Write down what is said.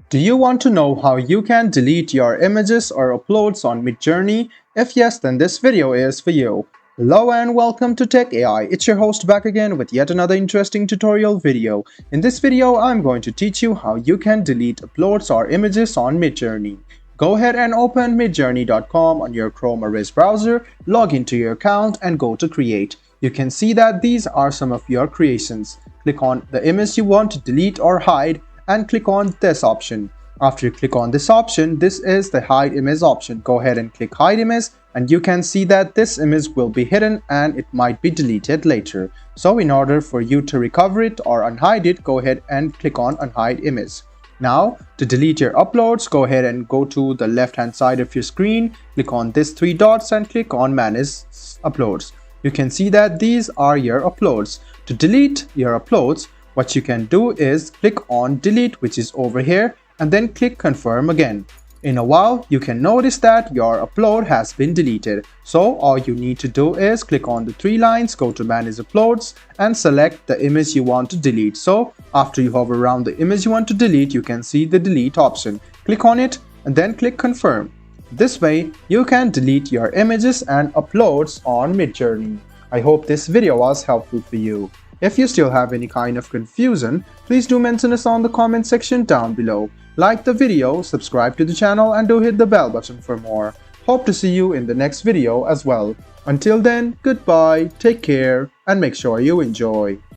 Do you want to know how you can delete your images or uploads on Midjourney? If yes, then this video is for you. Hello and welcome to Tech AI. It's your host back again with yet another interesting tutorial video. In this video, I'm going to teach you how you can delete uploads or images on Midjourney. Go ahead and open midjourney.com on your Chrome or Edge browser, log into your account and go to Create. You can see that these are some of your creations. Click on the image you want to delete or hide and click on this option. After you click on this option, this is the hide image option. Go ahead and click hide image and you can see that this image will be hidden and it might be deleted later. So in order for you to recover it or unhide it, go ahead and click on unhide image. Now to delete your uploads, go ahead and go to the left hand side of your screen, click on these three dots and click on manage uploads. You can see that these are your uploads. To delete your uploads, what you can do is click on delete, which is over here, and then click confirm again. In a while, you can notice that your upload has been deleted. So all you need to do is click on the three lines, go to manage uploads and select the image you want to delete. So after you hover around the image you want to delete, you can see the delete option. Click on it and then click confirm. This way, you can delete your images and uploads on Midjourney. I hope this video was helpful for you. If you still have any kind of confusion, please do mention us on the comment section down below. Like the video, subscribe to the channel and do hit the bell button for more. Hope to see you in the next video as well. Until then, goodbye, take care and make sure you enjoy.